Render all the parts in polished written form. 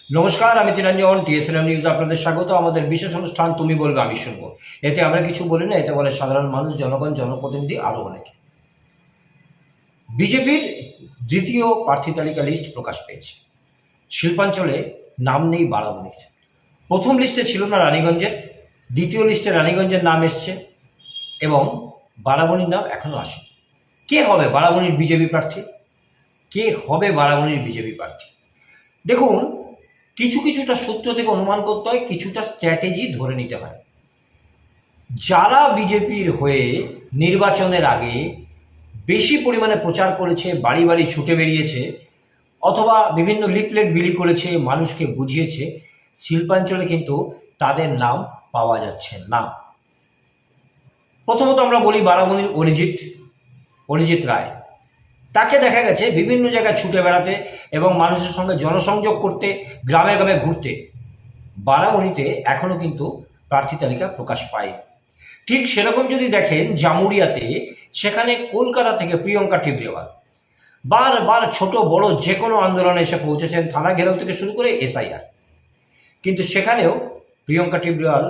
নমস্কার, আমি তিরঞ্জন। TSNM news আপনাদের স্বাগত। আমাদের বিশেষ অনুষ্ঠান তুমি বলবে আমি শুনবো। এতে আমরা কিছু বলি না, এতে বলে সাধারণ মানুষ, জনগণ, জনপ্রতিনিধি, আরও অনেকে। বিজেপির দ্বিতীয় প্রার্থী তালিকা লিস্ট প্রকাশ পেয়েছে। শিল্পাঞ্চলে নাম নেই বারাবণীর। প্রথম লিস্টে ছিল না রানীগঞ্জের, দ্বিতীয় লিস্টে রানীগঞ্জের নাম এসছে এবং বারাবণীর নাম এখনো আসেনি। কে হবে বারাবণীর বিজেপি প্রার্থী? কে হবে বারাবণীর বিজেপি প্রার্থী? দেখুন, কিছুটা সূত্র থেকে অনুমান করতে হয়, কিছুটা স্ট্র্যাটেজি ধরে নিতে হয়। যারা বিজেপির হয়ে নির্বাচনের আগে বেশি পরিমাণে প্রচার করেছে, বাড়ি বাড়ি ছুটে বেরিয়েছে, অথবা বিভিন্ন লিফলেট বিলি করেছে, মানুষকে বুঝিয়েছে, শিল্পাঞ্চলে কিন্তু তাদের নাম পাওয়া যাচ্ছে না। প্রথমত আমরা বলি বারাবণীর অরিজিৎ রায়। তাকে দেখা গেছে বিভিন্ন জায়গায় ছুটে বেড়াতে এবং মানুষের সঙ্গে জনসংযোগ করতে, গ্রামে গ্রামে ঘুরতে। বারাবণীতে এখনও কিন্তু প্রার্থী তালিকা প্রকাশ পায়নি। ঠিক সেরকম যদি দেখেন জামুরিয়াতে, সেখানে কলকাতা থেকে প্রিয়ঙ্কা টিবরেওয়াল বারবার ছোট বড় যে কোনো আন্দোলনে এসে পৌঁছেছেন, থানা ঘেরাও থেকে শুরু করে এসআইআর। কিন্তু সেখানেও প্রিয়ঙ্কা টিবরেওয়াল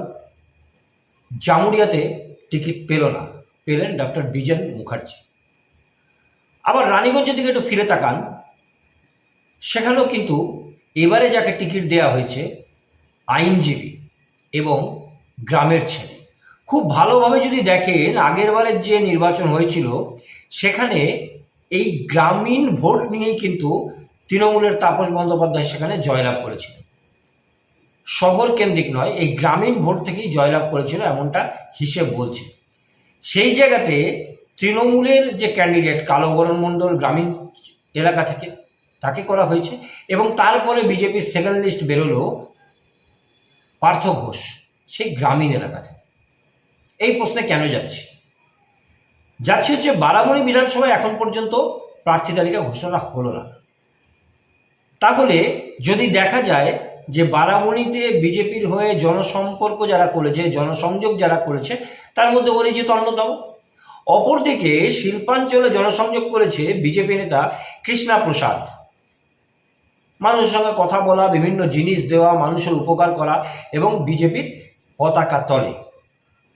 জামুরিয়াতে টিকিট পেল না, পেলেন ডক্টর বিজন মুখার্জি। আবার রানীগঞ্জের দিকে একটু ফিরে তাকান, সেখানেও কিন্তু এবারে যাকে টিকিট দেওয়া হয়েছে আইনজীবী এবং গ্রামের ছেলে। খুব ভালোভাবে যদি দেখেন, আগের বারের যে নির্বাচন হয়েছিল সেখানে এই গ্রামীণ ভোট নিয়েই কিন্তু তৃণমূলের তাপস বন্দ্যোপাধ্যায় সেখানে জয়লাভ করেছিলেন। শহর কেন্দ্রিক নয়, এই গ্রামীণ ভোট থেকেই জয়লাভ করেছিল, এমনটা হিসেব বলছে। সেই জায়গাতে তৃণমূলের যে ক্যান্ডিডেট কালবরণ মণ্ডল গ্রামীণ এলাকা থেকে, তাকে করা হয়েছে। এবং তারপরে বিজেপির সেকেন্ড লিস্ট বেরোলো পার্থ ঘোষ, সেই গ্রামীণ এলাকা থেকে। এই প্রশ্নে কেন যাচ্ছে হচ্ছে বারাবণী বিধানসভায় এখন পর্যন্ত প্রার্থী তালিকা ঘোষণা হলো না। তাহলে যদি দেখা যায় যে বারাবণীতে বিজেপির হয়ে জনসম্পর্ক যারা করেছে, জনসংযোগ যারা করেছে, তার মধ্যে অরিজিৎ অন্যতম। অপরদিকে শিল্পাঞ্চলে জনসংযোগ করেছে বিজেপি নেতা কৃষ্ণা প্রসাদ। মানুষের সঙ্গে কথা বলা, বিভিন্ন জিনিস দেওয়া, মানুষের উপকার করা এবং বিজেপির পতাকা তলে,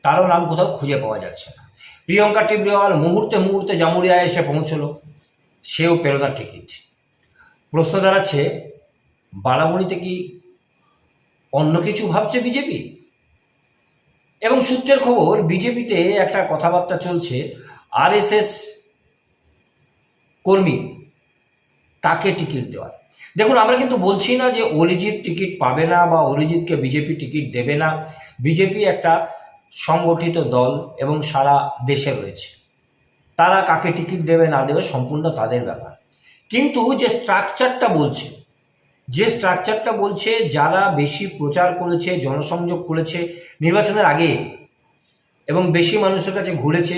তারও নাম কোথাও খুঁজে পাওয়া যাচ্ছে না। প্রিয়ঙ্কা টিবরেওয়াল মুহূর্তে জামুরিয়ায় এসে পৌঁছলো, সেও পেল না টিকিট। প্রশ্ন দাঁড়াচ্ছে, বারাবণীতে কি অন্য কিছু ভাবছে বিজেপি? এবং সূত্রের খবর, বিজেপিতে একটা কথাবার্তা চলছে, আরএসএস কর্মী তাকে টিকিট দেওয়ার। দেখুন, আমরা কিন্তু বলছি না যে অরিজিৎ টিকিট পাবে না বা অরিজিৎকে বিজেপি টিকিট দেবে না। বিজেপি একটা সংগঠিত দল এবং সারা দেশে রয়েছে, তারা কাকে টিকিট দেবে না দেবে সম্পূর্ণ তাদের ব্যাপার। কিন্তু যে স্ট্রাকচারটা বলছে, যারা বেশি প্রচার করেছে, জনসংযোগ করেছে নির্বাচনের আগে এবং বেশি মানুষের কাছে ঘুরেছে,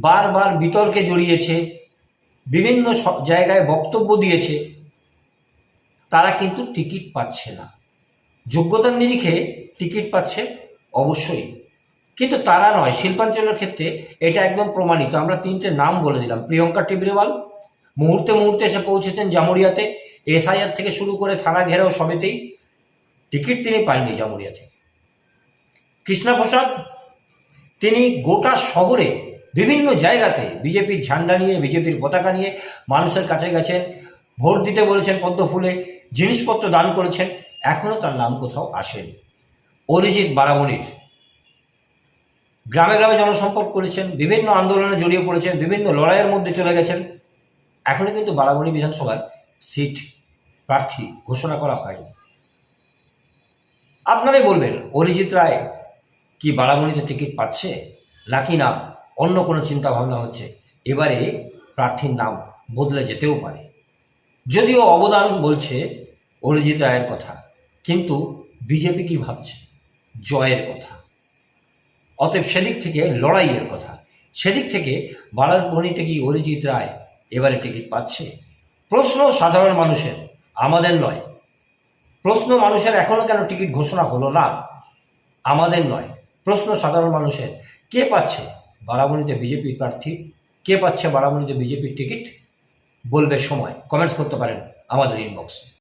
বারবার বিতর্কে জড়িয়েছে, বিভিন্ন জায়গায় বক্তব্য দিয়েছে, তারা কিন্তু টিকিট পাচ্ছে না। যোগ্যতার নিরিখে টিকিট পাচ্ছে অবশ্যই, কিন্তু তারা নয়। শিল্পাঞ্চলের ক্ষেত্রে এটা একদম প্রমাণিত। আমরা তিনটে নাম বলে দিলাম। প্রিয়ঙ্কা টিবরেওয়াল মুহূর্তে এসে পৌঁছেছেন জামুরিয়াতে, এসআইআর থেকে শুরু করে থানা ঘেরাও সবেতেই টিকিট তিনি পাননি জামুরিয়া থেকে। কৃষ্ণা প্রসাদ, তিনি গোটা শহরে বিভিন্ন জায়গাতে বিজেপির ঝান্ডা নিয়ে, বিজেপির পতাকা নিয়ে মানুষের কাছে গেছেন, ভোট দিতে বলেছেন, পদ্ম ফুলে জিনিসপত্র দান করেছেন, এখনও তার নাম কোথাও আসেনি। অরিজিৎ বারাবণীর গ্রামে গ্রামে জনসম্পর্ক করেছেন, বিভিন্ন আন্দোলনে জড়িয়ে পড়েছেন, বিভিন্ন লড়াইয়ের মধ্যে চলে গেছেন, এখনো কিন্তু বারাবণী বিধানসভার সিট প্রার্থী ঘোষণা করা হয়নি। আপনারাই বলবেন, অরিজিৎ রায় কি বারাবণীতে টিকিট পাচ্ছে নাকি না অন্য কোনো চিন্তা ভাবনা হচ্ছে? এবারে প্রার্থীর নাম বদলে যেতেও পারে। যদিও অবদান বলছে অরিজিৎ রায়ের কথা, কিন্তু বিজেপি কি ভাবছে? জয়ের কথা। অতএব সেদিক থেকে লড়াইয়ের কথা, সেদিক থেকে বারাবণীতে কি অরিজিৎ রায় এবারে টিকিট পাচ্ছে? প্রশ্ন সাধারণ মানুষের, আমাদের নয়। প্রশ্ন মানুষের, এখনো কেন টিকিট ঘোষণা হলো না? আমাদের নয়, প্রশ্ন সাধারণ মানুষের। কে পাচ্ছে বারাবণীতে বিজেপি প্রার্থী? কে পাচ্ছে বারাবণীতে বিজেপির টিকিট? বলবে সময়। কমেন্টস করতে পারেন আমাদের ইনবক্সে।